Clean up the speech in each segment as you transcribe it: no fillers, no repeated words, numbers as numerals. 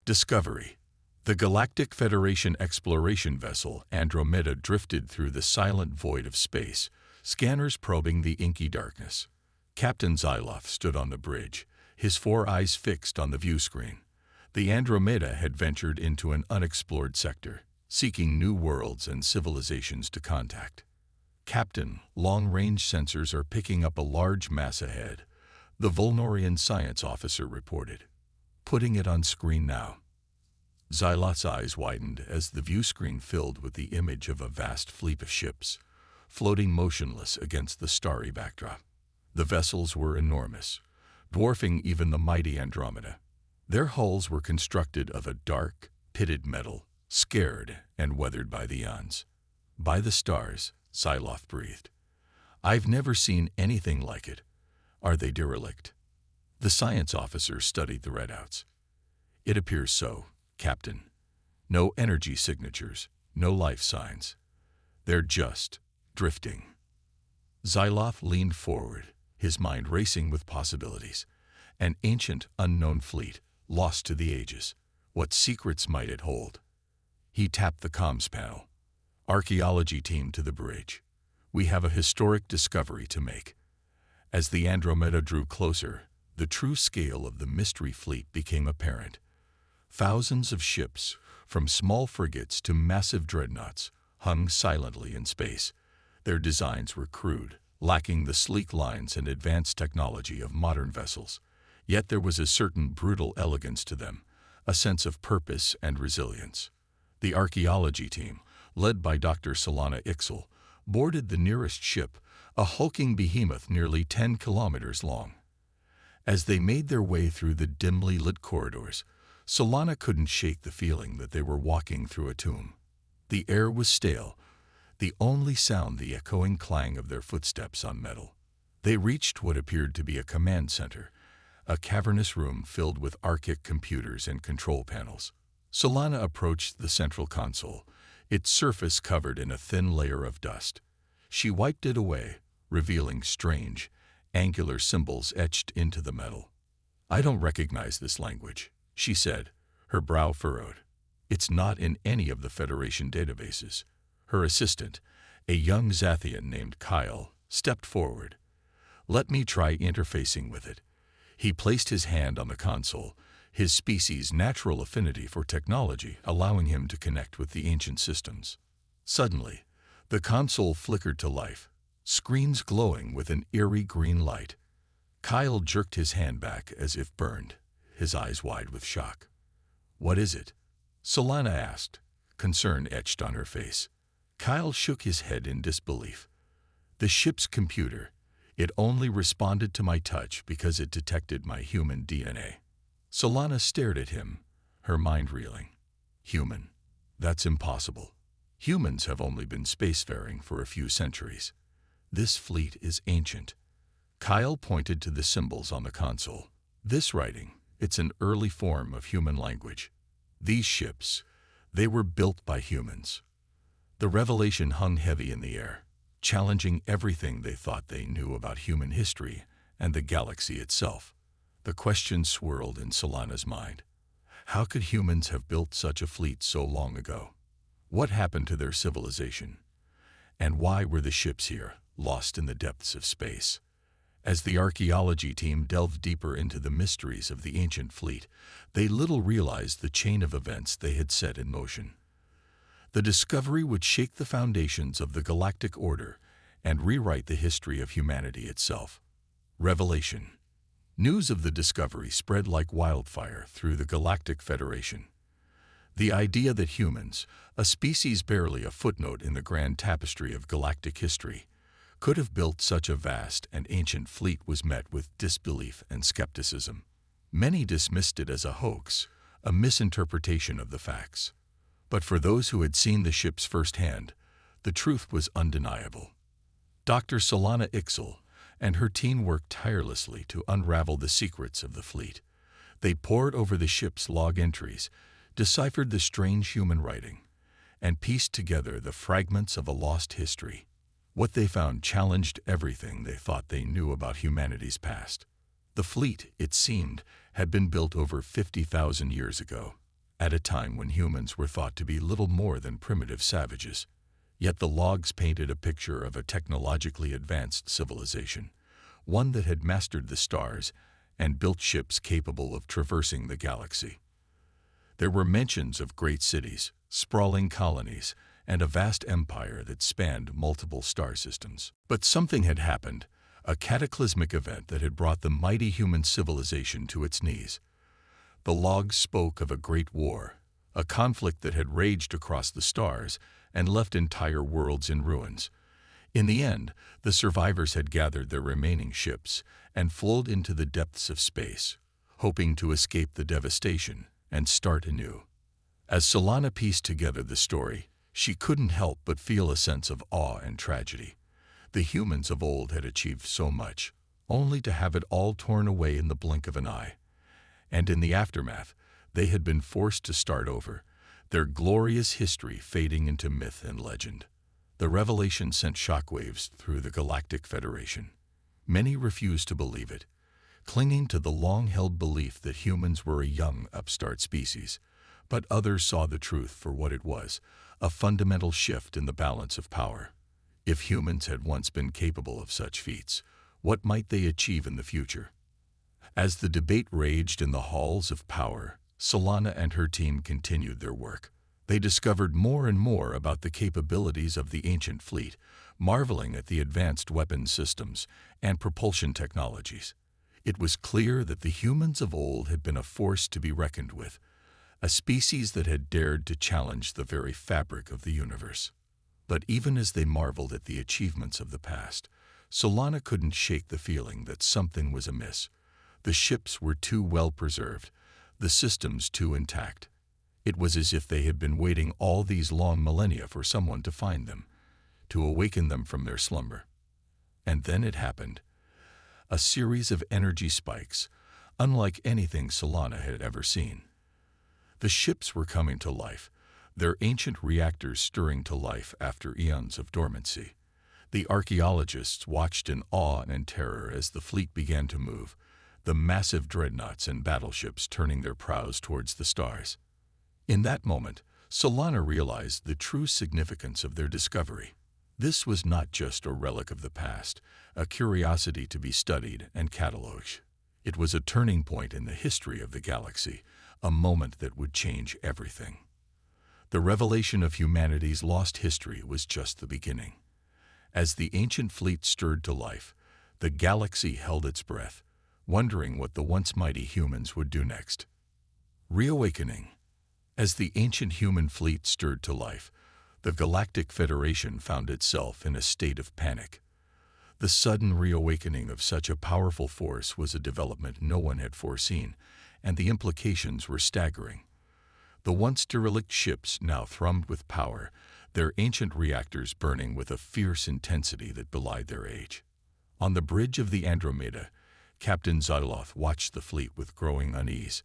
Discovery. The Galactic Federation exploration vessel Andromeda drifted through the silent void of space, scanners probing the inky darkness. Captain Zyloff stood on the bridge, his four eyes fixed on the viewscreen. The Andromeda had ventured into an unexplored sector, seeking new worlds and civilizations to contact. Captain, long-range sensors are picking up a large mass ahead, the Volnorian science officer reported. Putting it on screen now. Zyloff's eyes widened as the viewscreen filled with the image of a vast fleet of ships, floating motionless against the starry backdrop. The vessels were enormous, dwarfing even the mighty Andromeda. Their hulls were constructed of a dark, pitted metal, scarred and weathered by the eons. By the stars, Zyloff breathed. I've never seen anything like it. Are they derelict? The science officer studied the readouts. It appears so, Captain. No energy signatures, no life signs. They're just drifting. Zyloff leaned forward, his mind racing with possibilities. An ancient, unknown fleet, lost to the ages. What secrets might it hold? He tapped the comms panel. Archaeology team to the bridge. We have a historic discovery to make. As the Andromeda drew closer, the true scale of the mystery fleet became apparent. Thousands of ships, from small frigates to massive dreadnoughts, hung silently in space. Their designs were crude, lacking the sleek lines and advanced technology of modern vessels. Yet there was a certain brutal elegance to them, a sense of purpose and resilience. The archaeology team, led by Dr. Solana Ixel, boarded the nearest ship, a hulking behemoth nearly 10 kilometers long. As they made their way through the dimly lit corridors, Solana couldn't shake the feeling that they were walking through a tomb. The air was stale, the only sound the echoing clang of their footsteps on metal. They reached what appeared to be a command center, a cavernous room filled with archaic computers and control panels. Solana approached the central console, its surface covered in a thin layer of dust. She wiped it away, revealing strange, angular symbols etched into the metal. I don't recognize this language, she said, her brow furrowed. It's not in any of the Federation databases. Her assistant, a young Zathian named Kyle, stepped forward. Let me try interfacing with it. He placed his hand on the console, his species' natural affinity for technology allowing him to connect with the ancient systems. Suddenly, the console flickered to life, screens glowing with an eerie green light. Kyle jerked his hand back as if burned, his eyes wide with shock. What is it? Solana asked, concern etched on her face. Kyle shook his head in disbelief. The ship's computer. It only responded to my touch because it detected my human DNA. Solana stared at him, her mind reeling. Human. That's impossible. Humans have only been spacefaring for a few centuries. This fleet is ancient. Kyle pointed to the symbols on the console. This writing, it's an early form of human language. These ships, they were built by humans. The revelation hung heavy in the air, challenging everything they thought they knew about human history and the galaxy itself. The question swirled in Solana's mind. How could humans have built such a fleet so long ago? What happened to their civilization? And why were the ships here, lost in the depths of space? As the archaeology team delved deeper into the mysteries of the ancient fleet, they little realized the chain of events they had set in motion. The discovery would shake the foundations of the galactic order and rewrite the history of humanity itself. Revelation. News of the discovery spread like wildfire through the Galactic Federation. The idea that humans, a species barely a footnote in the grand tapestry of galactic history, could have built such a vast and ancient fleet was met with disbelief and skepticism. Many dismissed it as a hoax, a misinterpretation of the facts. But for those who had seen the ships firsthand, the truth was undeniable. Dr. Solana Ixel and her team worked tirelessly to unravel the secrets of the fleet. They pored over the ship's log entries, deciphered the strange human writing, and pieced together the fragments of a lost history. What they found challenged everything they thought they knew about humanity's past. The fleet, it seemed, had been built over 50,000 years ago. at a time when humans were thought to be little more than primitive savages. Yet the logs painted a picture of a technologically advanced civilization, one that had mastered the stars and built ships capable of traversing the galaxy. There were mentions of great cities, sprawling colonies, and a vast empire that spanned multiple star systems. But something had happened, a cataclysmic event that had brought the mighty human civilization to its knees. The logs spoke of a great war, a conflict that had raged across the stars and left entire worlds in ruins. In the end, the survivors had gathered their remaining ships and flown into the depths of space, hoping to escape the devastation and start anew. As Solana pieced together the story, she couldn't help but feel a sense of awe and tragedy. The humans of old had achieved so much, only to have it all torn away in the blink of an eye. And in the aftermath, they had been forced to start over, their glorious history fading into myth and legend. The revelation sent shockwaves through the Galactic Federation. Many refused to believe it, clinging to the long-held belief that humans were a young, upstart species. But others saw the truth for what it was, a fundamental shift in the balance of power. If humans had once been capable of such feats, what might they achieve in the future? As the debate raged in the halls of power, Solana and her team continued their work. They discovered more and more about the capabilities of the ancient fleet, marveling at the advanced weapons systems and propulsion technologies. It was clear that the humans of old had been a force to be reckoned with, a species that had dared to challenge the very fabric of the universe. But even as they marveled at the achievements of the past, Solana couldn't shake the feeling that something was amiss. The ships were too well preserved, the systems too intact. It was as if they had been waiting all these long millennia for someone to find them, to awaken them from their slumber. And then it happened. A series of energy spikes, unlike anything Solana had ever seen. The ships were coming to life, their ancient reactors stirring to life after eons of dormancy. The archaeologists watched in awe and terror as the fleet began to move, the massive dreadnoughts and battleships turning their prows towards the stars. In that moment, Solana realized the true significance of their discovery. This was not just a relic of the past, a curiosity to be studied and catalogued. It was a turning point in the history of the galaxy, a moment that would change everything. The revelation of humanity's lost history was just the beginning. As the ancient fleet stirred to life, the galaxy held its breath, wondering what the once mighty humans would do next. Reawakening. As the ancient human fleet stirred to life, the Galactic Federation found itself in a state of panic. The sudden reawakening of such a powerful force was a development no one had foreseen, and the implications were staggering. The once derelict ships now thrummed with power, their ancient reactors burning with a fierce intensity that belied their age. On the bridge of the Andromeda, Captain Zyloth watched the fleet with growing unease.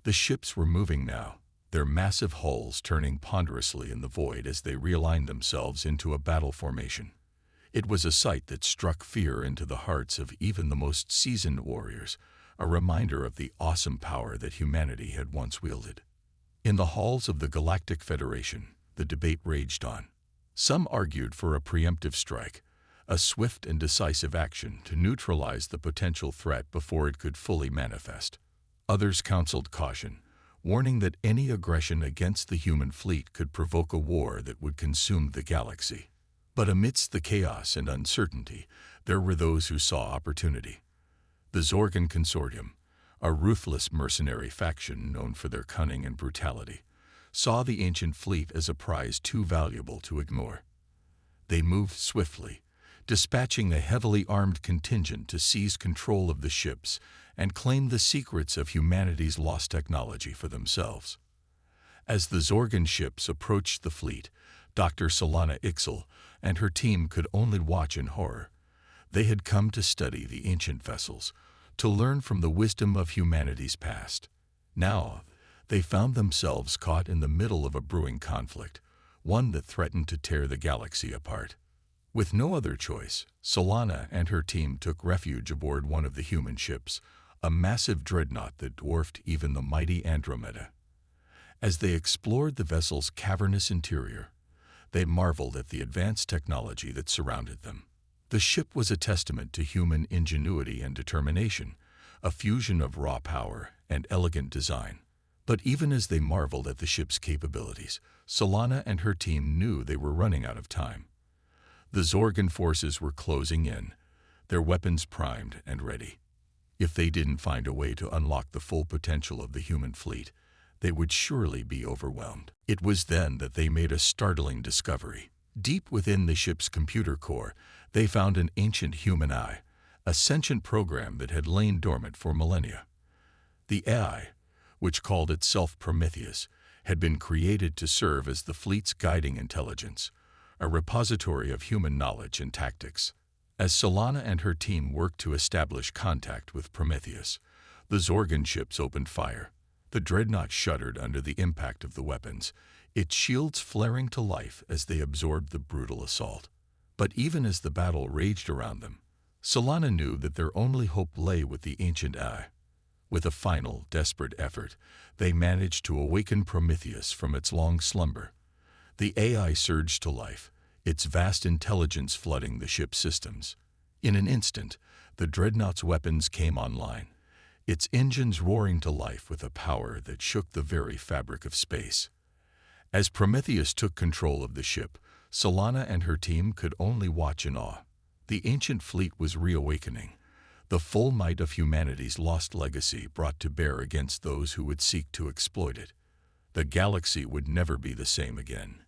The ships were moving now, their massive hulls turning ponderously in the void as they realigned themselves into a battle formation. It was a sight that struck fear into the hearts of even the most seasoned warriors, a reminder of the awesome power that humanity had once wielded. In the halls of the Galactic Federation, the debate raged on. Some argued for a preemptive strike, a swift and decisive action to neutralize the potential threat before it could fully manifest. Others counseled caution, warning that any aggression against the human fleet could provoke a war that would consume the galaxy. But amidst the chaos and uncertainty, there were those who saw opportunity. The Zorgan Consortium, a ruthless mercenary faction known for their cunning and brutality, saw the ancient fleet as a prize too valuable to ignore. They moved swiftly, dispatching a heavily armed contingent to seize control of the ships and claim the secrets of humanity's lost technology for themselves. As the Zorgan ships approached the fleet, Dr. Solana Ixel and her team could only watch in horror. They had come to study the ancient vessels, to learn from the wisdom of humanity's past. Now, they found themselves caught in the middle of a brewing conflict, one that threatened to tear the galaxy apart. With no other choice, Solana and her team took refuge aboard one of the human ships, a massive dreadnought that dwarfed even the mighty Andromeda. As they explored the vessel's cavernous interior, they marveled at the advanced technology that surrounded them. The ship was a testament to human ingenuity and determination, a fusion of raw power and elegant design. But even as they marveled at the ship's capabilities, Solana and her team knew they were running out of time. The Zorgan forces were closing in, their weapons primed and ready. If they didn't find a way to unlock the full potential of the human fleet, they would surely be overwhelmed. It was then that they made a startling discovery. Deep within the ship's computer core, they found an ancient human eye, a sentient program that had lain dormant for millennia. The AI, which called itself Prometheus, had been created to serve as the fleet's guiding intelligence, a repository of human knowledge and tactics. As Solana and her team worked to establish contact with Prometheus, the Zorgan ships opened fire. The dreadnought shuddered under the impact of the weapons, its shields flaring to life as they absorbed the brutal assault. But even as the battle raged around them, Solana knew that their only hope lay with the ancient eye. With a final, desperate effort, they managed to awaken Prometheus from its long slumber. The AI surged to life, its vast intelligence flooding the ship's systems. In an instant, the dreadnought's weapons came online, its engines roaring to life with a power that shook the very fabric of space. As Prometheus took control of the ship, Solana and her team could only watch in awe. The ancient fleet was reawakening, the full might of humanity's lost legacy brought to bear against those who would seek to exploit it. The galaxy would never be the same again.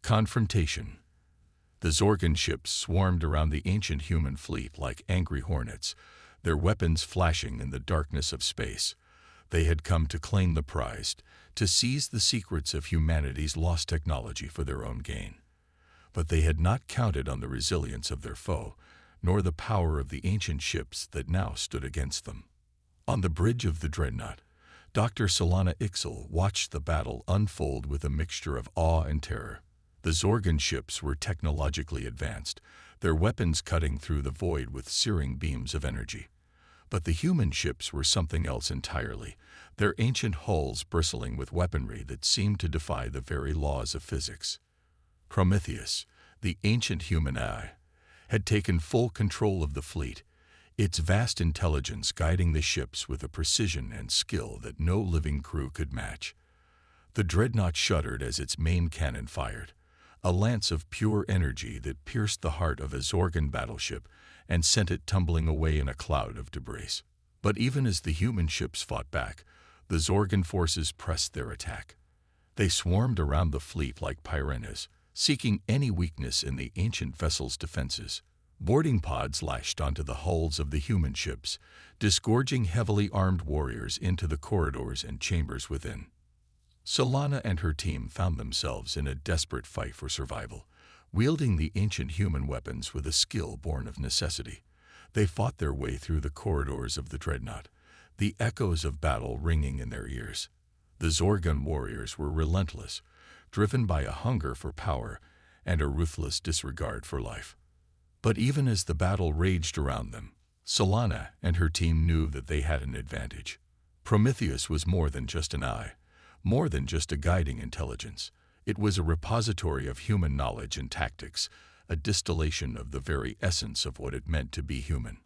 Confrontation. The Zorgan ships swarmed around the ancient human fleet like angry hornets, their weapons flashing in the darkness of space. They had come to claim the prize, to seize the secrets of humanity's lost technology for their own gain. But they had not counted on the resilience of their foe, nor the power of the ancient ships that now stood against them. On the bridge of the dreadnought, Dr. Solana Ixel watched the battle unfold with a mixture of awe and terror. The Zorgan ships were technologically advanced, their weapons cutting through the void with searing beams of energy. But the human ships were something else entirely, their ancient hulls bristling with weaponry that seemed to defy the very laws of physics. Prometheus, the ancient human eye, had taken full control of the fleet, its vast intelligence guiding the ships with a precision and skill that no living crew could match. The dreadnought shuddered as its main cannon fired, a lance of pure energy that pierced the heart of a Zorgan battleship and sent it tumbling away in a cloud of debris. But even as the human ships fought back, the Zorgan forces pressed their attack. They swarmed around the fleet like piranhas, seeking any weakness in the ancient vessel's defenses. Boarding pods lashed onto the hulls of the human ships, disgorging heavily armed warriors into the corridors and chambers within. Solana and her team found themselves in a desperate fight for survival, wielding the ancient human weapons with a skill born of necessity. They fought their way through the corridors of the dreadnought, the echoes of battle ringing in their ears. The Zorgan warriors were relentless, driven by a hunger for power and a ruthless disregard for life. But even as the battle raged around them, Solana and her team knew that they had an advantage. Prometheus was more than just an eye, more than just a guiding intelligence. It was a repository of human knowledge and tactics, a distillation of the very essence of what it meant to be human.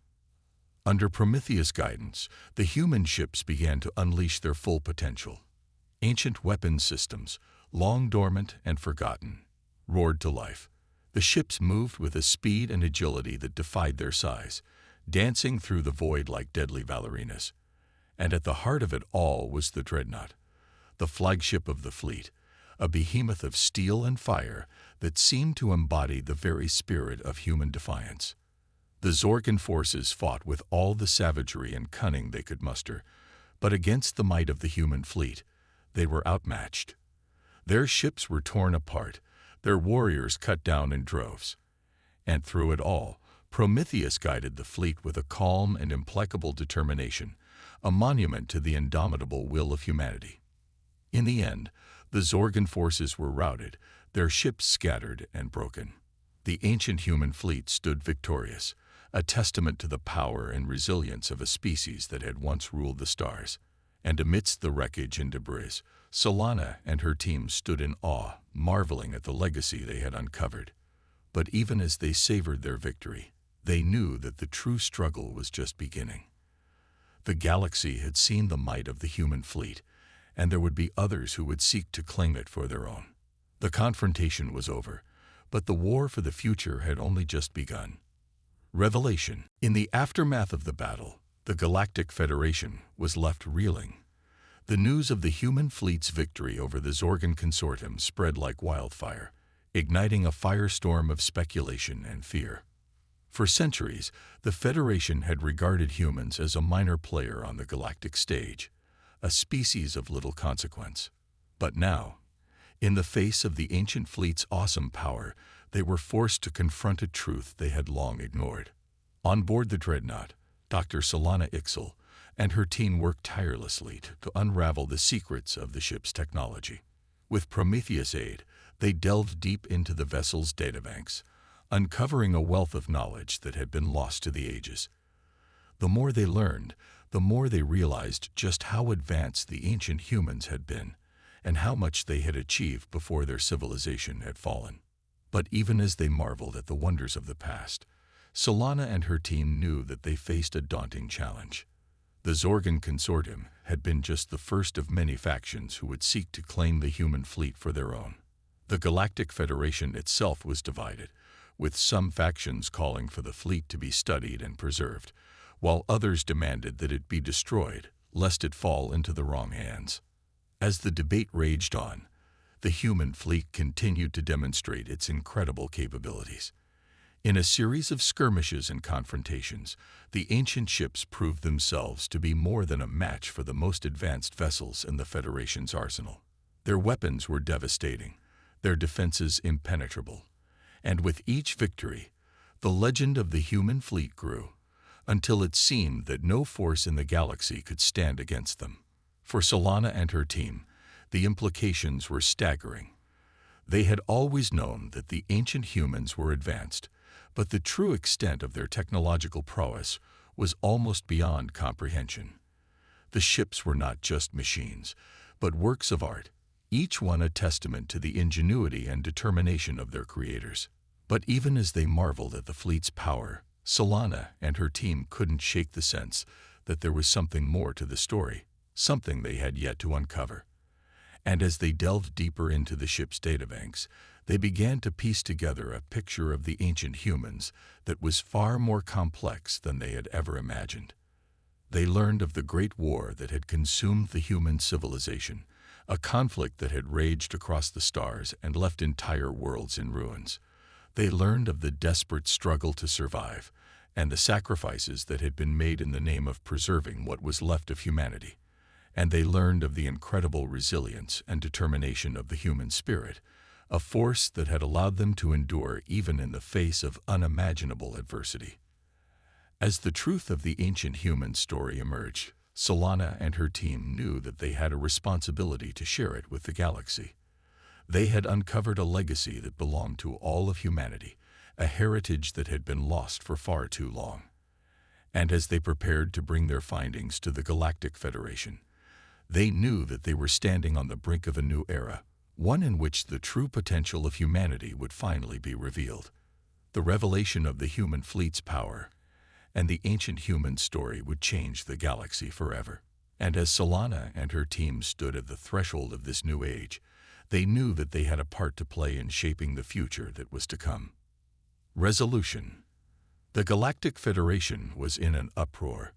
Under Prometheus' guidance, the human ships began to unleash their full potential. Ancient weapon systems, long dormant and forgotten, roared to life. The ships moved with a speed and agility that defied their size, dancing through the void like deadly ballerinas. And at the heart of it all was the dreadnought, the flagship of the fleet, a behemoth of steel and fire that seemed to embody the very spirit of human defiance. The Zorgan forces fought with all the savagery and cunning they could muster, but against the might of the human fleet, they were outmatched. Their ships were torn apart, their warriors cut down in droves. And through it all, Prometheus guided the fleet with a calm and implacable determination, a monument to the indomitable will of humanity. In the end, the Zorgan forces were routed, their ships scattered and broken. The ancient human fleet stood victorious, a testament to the power and resilience of a species that had once ruled the stars. And amidst the wreckage and debris, Solana and her team stood in awe, marveling at the legacy they had uncovered. But even as they savored their victory, they knew that the true struggle was just beginning. The galaxy had seen the might of the human fleet, and there would be others who would seek to claim it for their own. The confrontation was over, but the war for the future had only just begun. Revelation. In the aftermath of the battle, the Galactic Federation was left reeling. The news of the human fleet's victory over the Zorgan consortium spread like wildfire, igniting a firestorm of speculation and fear. For centuries, the Federation had regarded humans as a minor player on the galactic stage, a species of little consequence. But now, in the face of the ancient fleet's awesome power, they were forced to confront a truth they had long ignored. On board the dreadnought, Dr. Solana Ixel and her team worked tirelessly to unravel the secrets of the ship's technology. With Prometheus' aid, they delved deep into the vessel's databanks, uncovering a wealth of knowledge that had been lost to the ages. The more they learned, the more they realized just how advanced the ancient humans had been, and how much they had achieved before their civilization had fallen. But even as they marveled at the wonders of the past, Solana and her team knew that they faced a daunting challenge. The Zorgan consortium had been just the first of many factions who would seek to claim the human fleet for their own. The Galactic Federation itself was divided, with some factions calling for the fleet to be studied and preserved, while others demanded that it be destroyed, lest it fall into the wrong hands. As the debate raged on, the human fleet continued to demonstrate its incredible capabilities. In a series of skirmishes and confrontations, the ancient ships proved themselves to be more than a match for the most advanced vessels in the Federation's arsenal. Their weapons were devastating, their defenses impenetrable, and with each victory, the legend of the human fleet grew, until it seemed that no force in the galaxy could stand against them. For Solana and her team, the implications were staggering. They had always known that the ancient humans were advanced, but the true extent of their technological prowess was almost beyond comprehension. The ships were not just machines, but works of art, each one a testament to the ingenuity and determination of their creators. But even as they marveled at the fleet's power, Solana and her team couldn't shake the sense that there was something more to the story, something they had yet to uncover. And as they delved deeper into the ship's databanks, they began to piece together a picture of the ancient humans that was far more complex than they had ever imagined. They learned of the great war that had consumed the human civilization, a conflict that had raged across the stars and left entire worlds in ruins. They learned of the desperate struggle to survive and the sacrifices that had been made in the name of preserving what was left of humanity. And they learned of the incredible resilience and determination of the human spirit, a force that had allowed them to endure even in the face of unimaginable adversity. As the truth of the ancient human story emerged, Solana and her team knew that they had a responsibility to share it with the galaxy. They had uncovered a legacy that belonged to all of humanity, a heritage that had been lost for far too long. And as they prepared to bring their findings to the Galactic Federation, they knew that they were standing on the brink of a new era, one in which the true potential of humanity would finally be revealed. The revelation of the human fleet's power and the ancient human story would change the galaxy forever. And as Solana and her team stood at the threshold of this new age, they knew that they had a part to play in shaping the future that was to come. Resolution. The Galactic Federation was in an uproar.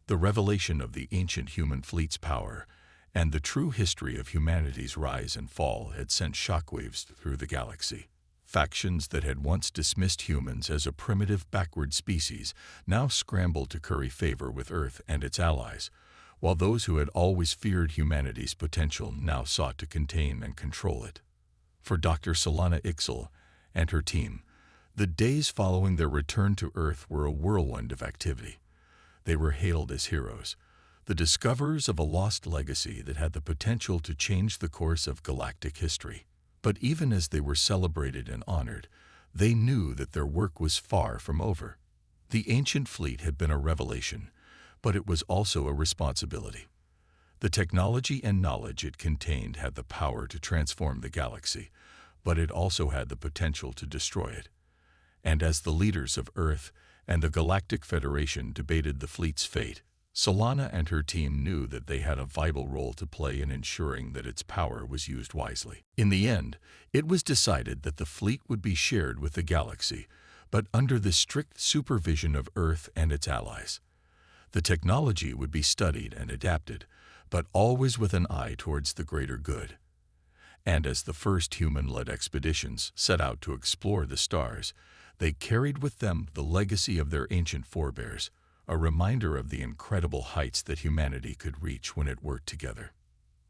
The revelation of the ancient human fleet's power and the true history of humanity's rise and fall had sent shockwaves through the galaxy. Factions that had once dismissed humans as a primitive backward species now scrambled to curry favor with Earth and its allies, while those who had always feared humanity's potential now sought to contain and control it. For Dr. Solana Ixel and her team, the days following their return to Earth were a whirlwind of activity. They were hailed as heroes, the discoverers of a lost legacy that had the potential to change the course of galactic history. But even as they were celebrated and honored, they knew that their work was far from over. The ancient fleet had been a revelation, but it was also a responsibility. The technology and knowledge it contained had the power to transform the galaxy, but it also had the potential to destroy it. And as the leaders of Earth and the Galactic Federation debated the fleet's fate, Solana and her team knew that they had a vital role to play in ensuring that its power was used wisely. In the end, it was decided that the fleet would be shared with the galaxy, but under the strict supervision of Earth and its allies. The technology would be studied and adapted, but always with an eye towards the greater good. And as the first human-led expeditions set out to explore the stars, they carried with them the legacy of their ancient forebears, a reminder of the incredible heights that humanity could reach when it worked together.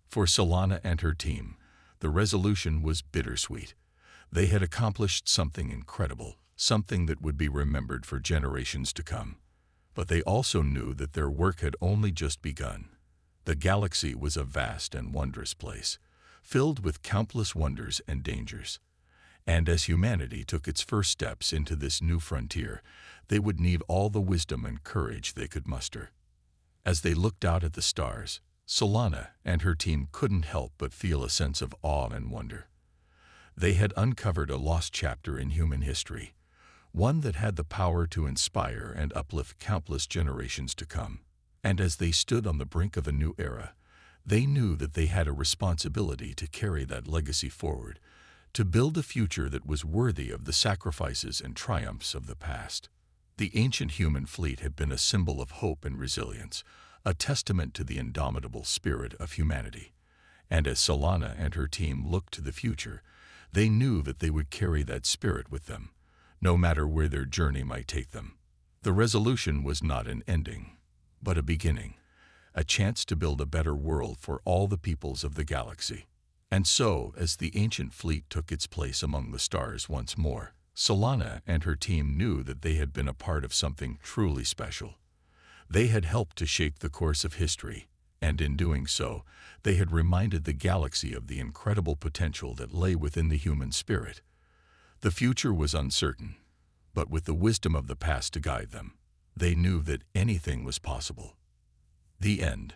For Solana and her team, the resolution was bittersweet. They had accomplished something incredible, something that would be remembered for generations to come. But they also knew that their work had only just begun. The galaxy was a vast and wondrous place, filled with countless wonders and dangers. And as humanity took its first steps into this new frontier, they would need all the wisdom and courage they could muster. As they looked out at the stars, Solana and her team couldn't help but feel a sense of awe and wonder. They had uncovered a lost chapter in human history, one that had the power to inspire and uplift countless generations to come. And as they stood on the brink of a new era, they knew that they had a responsibility to carry that legacy forward, to build a future that was worthy of the sacrifices and triumphs of the past. The ancient human fleet had been a symbol of hope and resilience, a testament to the indomitable spirit of humanity. And as Solana and her team looked to the future, they knew that they would carry that spirit with them, no matter where their journey might take them. The resolution was not an ending, but a beginning, a chance to build a better world for all the peoples of the galaxy. And so, as the ancient fleet took its place among the stars once more, Solana and her team knew that they had been a part of something truly special. They had helped to shape the course of history, and in doing so, they had reminded the galaxy of the incredible potential that lay within the human spirit. The future was uncertain, but with the wisdom of the past to guide them, they knew that anything was possible. The end.